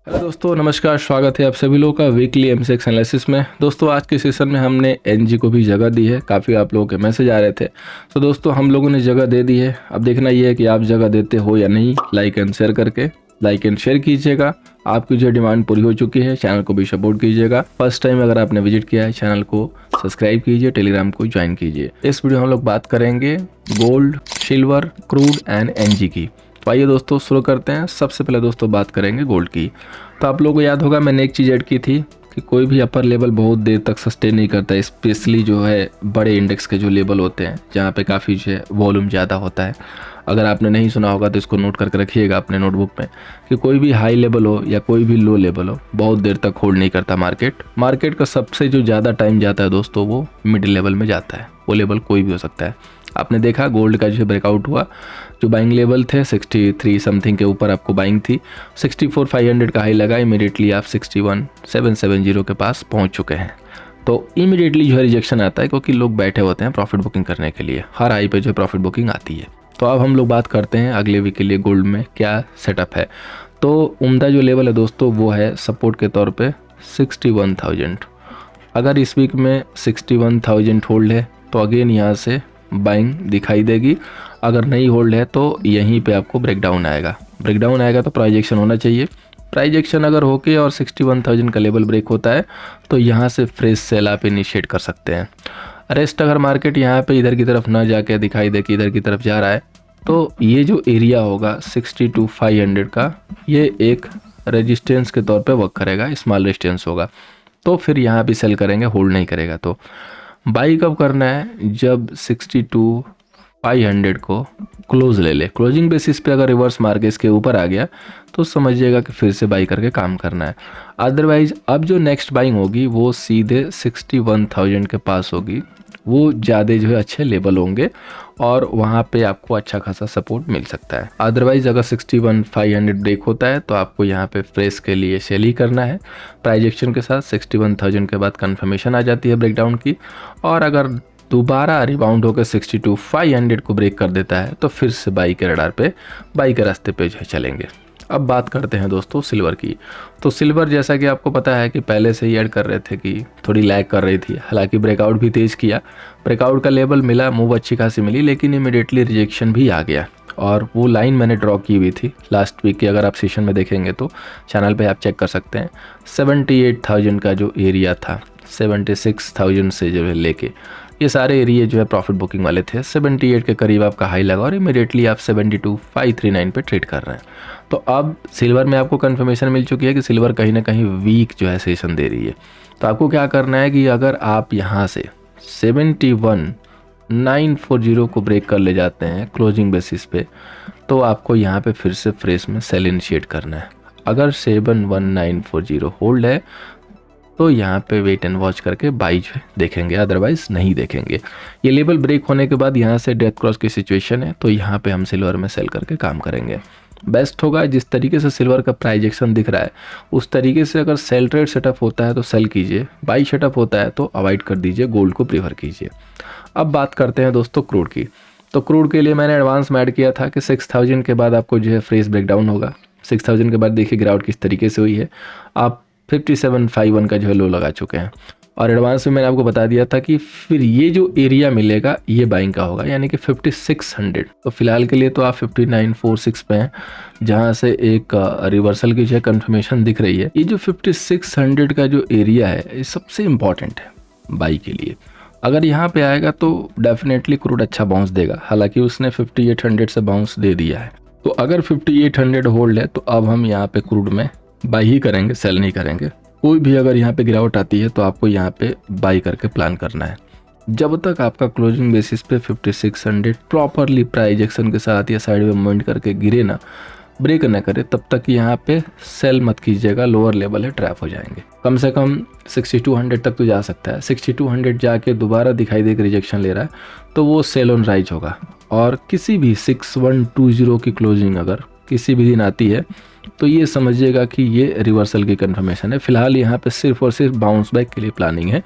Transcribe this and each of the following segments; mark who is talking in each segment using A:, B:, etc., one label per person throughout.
A: Hello दोस्तों, नमस्कार। स्वागत है आप सभी लोगों का वीकली एमसीएक्स एनालिसिस में। दोस्तों, आज के सेशन में हमने एनजी को भी जगह दी है। काफ़ी आप लोगों के मैसेज आ रहे थे, तो दोस्तों हम लोगों ने जगह दे दी है। अब देखना ये है कि आप जगह देते हो या नहीं। लाइक एंड शेयर करके लाइक एंड शेयर कीजिएगा। आपकी जो डिमांड पूरी हो चुकी है, चैनल को भी सपोर्ट कीजिएगा। फर्स्ट टाइम अगर आपने विजिट किया है, चैनल को सब्सक्राइब कीजिए, टेलीग्राम को ज्वाइन कीजिए। इस वीडियो हम लोग बात करेंगे gold, silver, crude and NG की। तो आइए दोस्तों शुरू करते हैं। सबसे पहले दोस्तों बात करेंगे गोल्ड की। तो आप लोगों को याद होगा मैंने एक चीज़ ऐड की थी कि कोई भी अपर लेवल बहुत देर तक सस्टेन नहीं करता है, स्पेशली जो है बड़े इंडेक्स के जो लेवल होते हैं जहाँ पे काफ़ी जो है वॉल्यूम ज़्यादा होता है। अगर आपने नहीं सुना होगा तो इसको नोट करके रखिएगा अपने नोटबुक में कि कोई भी हाई लेवल हो या कोई भी लो लेवल हो, बहुत देर तक होल्ड नहीं करता मार्केट का सबसे जो ज़्यादा टाइम जाता है दोस्तों वो मिडिल लेवल में जाता है। वो लेवल कोई भी हो सकता है। आपने देखा गोल्ड का जो ब्रेकआउट हुआ, जो बाइंग लेवल थे 63 समथिंग के ऊपर आपको बाइंग थी, 64,500 का हाई लगा, इमीडिएटली आप 61,770 के पास पहुंच चुके हैं। तो इमीडिएटली जो है रिजेक्शन आता है, क्योंकि लोग बैठे होते हैं प्रॉफिट बुकिंग करने के लिए। हर हाई पे जो है प्रॉफिट बुकिंग आती है। तो अब हम लोग बात करते हैं अगले वीक के लिए गोल्ड में क्या सेटअप है। तो उम्दा जो लेवल है दोस्तों वो है सपोर्ट के तौर पे 61,000। अगर इस वीक में 61,000 होल्ड है तो अगेन यहाँ से बाइंग दिखाई देगी। अगर नहीं होल्ड है तो यहीं पे आपको ब्रेकडाउन आएगा तो प्राइजेक्शन होना चाहिए। प्राइजेक्शन अगर होके और 61,000 का लेवल ब्रेक होता है तो यहाँ से फ्रेश सेल आप इनिशिएट कर सकते हैं। रेस्ट अगर मार्केट यहाँ पे इधर की तरफ ना जाके दिखाई दे कि इधर की तरफ जा रहा है, तो ये जो एरिया होगा 62,500 का, ये एक रेजिस्टेंस के तौर पे वर्क करेगा, स्मॉल रेजिस्टेंस होगा। तो फिर यहाँ भी सेल करेंगे, होल्ड नहीं करेगा। तो बाई कब करना है? जब 62,500 को क्लोज ले ले। क्लोजिंग बेसिस पे अगर रिवर्स मार के इसके ऊपर आ गया तो समझिएगा कि फिर से बाई करके काम करना है। अदरवाइज अब जो नेक्स्ट बाइंग होगी वो सीधे 61,000 के पास होगी। वो ज़्यादा जो है अच्छे लेवल होंगे और वहाँ पे आपको अच्छा खासा सपोर्ट मिल सकता है। अदरवाइज अगर 61,500 ब्रेक होता है तो आपको यहाँ पे फ्रेश के लिए सेल ही करना है। प्राइजेक्शन के साथ 61,000 के बाद कंफर्मेशन आ जाती है ब्रेकडाउन की, और अगर दोबारा रिबाउंड होकर 62,500 को ब्रेक कर देता है तो फिर से बाई के रडार पे, बाई के रास्ते पे जो है चलेंगे। अब बात करते हैं दोस्तों सिल्वर की। तो सिल्वर जैसा कि आपको पता है कि पहले से ही ऐड कर रहे थे कि थोड़ी लैग कर रही थी। हालांकि ब्रेकआउट भी तेज़ किया, ब्रेकआउट का लेवल मिला, मूव अच्छी खासी मिली, लेकिन इमीडिएटली रिजेक्शन भी आ गया। और वो लाइन मैंने ड्रॉ की हुई थी लास्ट वीक की, अगर आप सेशन में देखेंगे तो चैनल पे आप चेक कर सकते हैं। 78,000 का जो एरिया था, 76,000 से जो है लेके ये सारे एरिया जो है प्रॉफिट बुकिंग वाले थे। 78 के करीब आपका हाई लगा और इमीडिएटली आप 72,539 पे ट्रेड कर रहे हैं। तो अब सिल्वर में आपको कंफर्मेशन मिल चुकी है कि सिल्वर कहीं ना कहीं वीक जो है सेशन दे रही है। तो आपको क्या करना है कि अगर आप यहाँ से 71,940 को ब्रेक कर ले जाते हैं क्लोजिंग बेसिस पे, तो आपको यहाँ पे फिर से फ्रेश में सेल इनिशिएट करना है। अगर 71,940 होल्ड है तो यहाँ पे वेट एंड वॉच करके बाई जो है देखेंगे, अदरवाइज नहीं देखेंगे। ये लेवल ब्रेक होने के बाद यहाँ से डेथ क्रॉस की सिचुएशन है, तो यहाँ पे हम सिल्वर में सेल करके काम करेंगे। बेस्ट होगा जिस तरीके से सिल्वर का प्राइजेक्शन दिख रहा है उस तरीके से अगर सेल ट्रेड सेटअप होता है तो सेल कीजिए, बाई सेटअप होता है तो अवॉइड कर दीजिए, गोल्ड को प्रीफर कीजिए। अब बात करते हैं दोस्तों क्रूड की। तो क्रूड के लिए मैंने एडवांस में ऐड किया था कि 6,000 के बाद आपको जो है फ्रेश ब्रेकडाउन होगा। 6,000 के बाद देखिए गिरावट किस तरीके से हुई है। आप 57,551 का जो है लो लगा चुके हैं, और एडवांस में मैंने आपको बता दिया था कि फिर ये जो एरिया मिलेगा ये बाइंग का होगा, यानी कि 5600। तो फिलहाल के लिए तो आप 5946 पे हैं, जहां से एक रिवर्सल की जो है कंफर्मेशन दिख रही है। ये जो 5600 का जो एरिया है ये सबसे इंपॉर्टेंट है बाई के लिए। अगर यहाँ पे आएगा तो डेफिनेटली क्रूड अच्छा बाउंस देगा। हालांकि उसने 5800 से बाउंस दे दिया है। तो अगर 5800 होल्ड है तो अब हम यहाँ पे क्रूड में बाई ही करेंगे, सेल नहीं करेंगे। कोई भी अगर यहाँ पे गिरावट आती है तो आपको यहाँ पे बाई करके प्लान करना है। जब तक आपका क्लोजिंग बेसिस पे 5600 प्रॉपरली प्राइजेक्शन के साथ या साइड में मूवमेंट करके गिरे ना, ब्रेक ना करे, तब तक यहाँ पे सेल मत कीजिएगा। लोअर लेवल है, ट्रैप हो जाएंगे। कम से कम 6200 तक तो जा सकता है। 6200 जाके दोबारा दिखाई दे कि रिजेक्शन ले रहा है तो वो सेल ऑन राइज होगा। और किसी भी 6120 की क्लोजिंग अगर किसी भी दिन आती है तो ये समझिएगा कि ये रिवर्सल की कंफर्मेशन है। फिलहाल यहाँ पे सिर्फ और सिर्फ बाउंस बैक के लिए प्लानिंग है।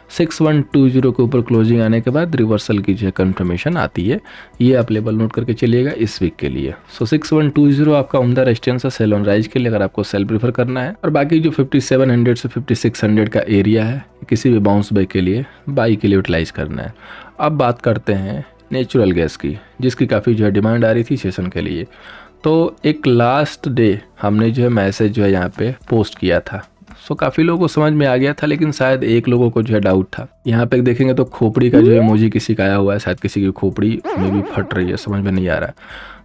A: 6120 के ऊपर क्लोजिंग आने के बाद रिवर्सल की जो है कंफर्मेशन आती है। ये आप लेवल नोट करके चलिएगा इस वीक के लिए। सो 6120 आपका उम्दा रेजिस्टेंस है सेल ऑन राइज के लिए, अगर आपको सेल प्रीफर करना है। और बाकी जो 5700 से 5600 का एरिया है, किसी भी बाउंस बैक के लिए बाई के लिए यूटिलाइज करना है। अब बात करते हैं नेचुरल गैस की, जिसकी काफ़ी जो है डिमांड आ रही थी सेशन के लिए। तो एक लास्ट डे हमने जो है मैसेज जो है यहाँ पे पोस्ट किया था। सो काफ़ी लोगों को समझ में आ गया था, लेकिन शायद एक लोगों को जो है डाउट था। यहाँ पे देखेंगे तो खोपड़ी का जो है इमोजी किसी का आया हुआ है, शायद किसी की खोपड़ी में भी फट रही है, समझ में नहीं आ रहा है।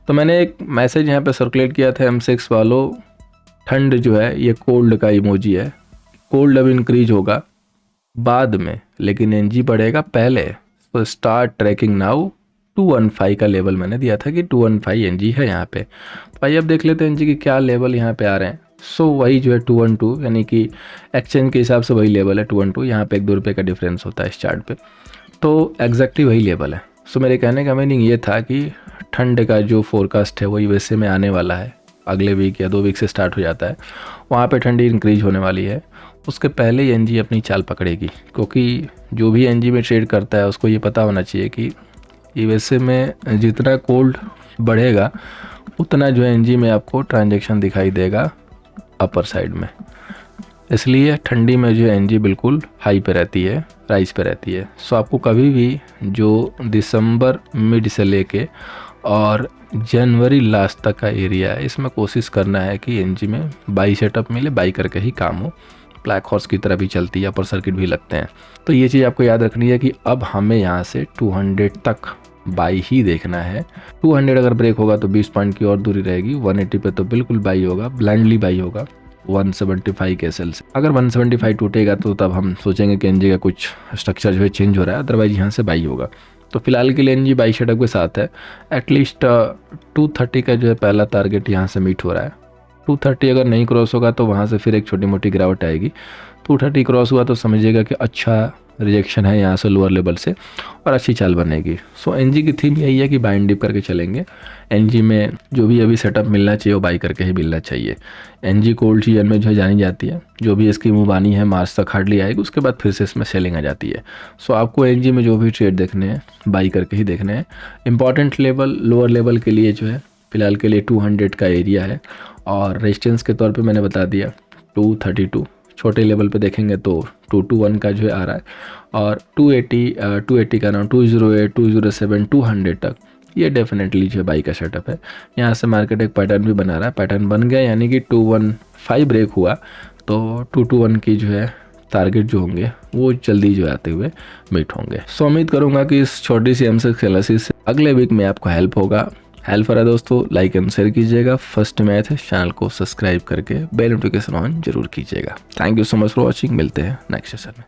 A: तो मैंने एक मैसेज यहाँ पे सर्कुलेट किया था M6 वालों, ठंड जो है ये कोल्ड का इमोजी है। कोल्ड अब इंक्रीज होगा बाद में, लेकिन NG बढ़ेगा पहले। तो स्टार्ट ट्रैकिंग नाउ 215 का लेवल मैंने दिया था कि 215 NG है यहाँ पे। तो भाई अब देख लेते हैं NG के क्या लेवल यहाँ पे आ रहे हैं। सो वही जो है 212, यानी कि एक्सचेंज के हिसाब से वही लेवल है 212। यहाँ पे 1-2 रुपये का डिफरेंस होता है इस चार्ट पे, तो एग्जैक्टली वही लेवल है। सो मेरे कहने का मीनिंग ये था कि ठंड का जो फोरकास्ट है वही वैसे में आने वाला है, अगले वीक या 2 वीक से स्टार्ट हो जाता है, वहाँ पे ठंडी इंक्रीज होने वाली है। उसके पहले ही NG अपनी चाल पकड़ेगी, क्योंकि जो भी NG में ट्रेड करता है उसको ये पता होना चाहिए कि USA में जितना कोल्ड बढ़ेगा उतना जो है NG में आपको ट्रांजैक्शन दिखाई देगा अपर साइड में। इसलिए ठंडी में जो है NG बिल्कुल हाई पे रहती है, राइज पे रहती है। सो आपको कभी भी जो दिसंबर मिड से लेके और जनवरी लास्ट तक का एरिया है, इसमें कोशिश करना है कि NG में बाई सेटअप मिले, बाई करके ही काम हो। ब्लैक हॉर्स की तरह भी चलती है, अपर सर्किट भी लगते हैं। तो ये चीज़ आपको याद रखनी है कि अब हमें यहाँ से 200 तक बाई ही देखना है। 200 अगर ब्रेक होगा तो 20 पॉइंट की और दूरी रहेगी। 180 पे तो बिल्कुल बाई होगा, ब्लाइंडली बाई होगा 175 के सेल से। अगर 175 टूटेगा तो तब हम सोचेंगे कि NG का कुछ स्ट्रक्चर जो है चेंज हो रहा है, अदरवाइज यहाँ से बाई होगा। तो फिलहाल के लिए NG बाई सेटअप के साथ है। एटलीस्ट 230 का जो है पहला टारगेट यहाँ से मीट हो रहा है। 230 अगर नहीं क्रॉस होगा तो वहाँ से फिर एक छोटी मोटी गिरावट आएगी। 230 क्रॉस हुआ तो समझिएगा कि अच्छा रिजेक्शन है यहाँ से लोअर लेवल से और अच्छी चाल बनेगी। सो NG की थीम यही है कि बाइंड डिप करके चलेंगे। NG में जो भी अभी सेटअप मिलना चाहिए वो बाई करके ही मिलना चाहिए। NG कोल्ड सीजन में जो है जानी जाती है, जो भी इसकी मुबानी है मार्च तक हार्डली आएगी, उसके बाद फिर से इसमें सेलिंग आ जाती है। सो आपको NG में जो भी ट्रेड देखने हैं बाई करके ही देखने हैं। इंपॉर्टेंट लेवल लोअर लेवल के लिए जो है फिलहाल के लिए 200 का एरिया है, और रेजिस्टेंस के तौर पे मैंने बता दिया 232। छोटे लेवल पे देखेंगे तो 221 का जो है आ रहा है, और 280 का नाम 208, 207, 200 तक ये डेफिनेटली जो है बाई का सेटअप है। यहाँ से मार्केट एक पैटर्न भी बना रहा है, पैटर्न बन गया यानी कि 215 ब्रेक हुआ तो 221 की जो है टारगेट जो होंगे वो जल्दी जो आते हुए मीट होंगे। सो उम्मीद करूँगा कि इस छोटी सी M6 एनालिसिस से अगले वीक में आपको हेल्प होगा। हेल्प हो रहा है दोस्तों, लाइक एंड शेयर कीजिएगा। फर्स्ट मैथ है, चैनल को सब्सक्राइब करके बेल नोटिफिकेशन ऑन जरूर कीजिएगा। Thank you so much for watching. मिलते हैं नेक्स्ट सेशन में।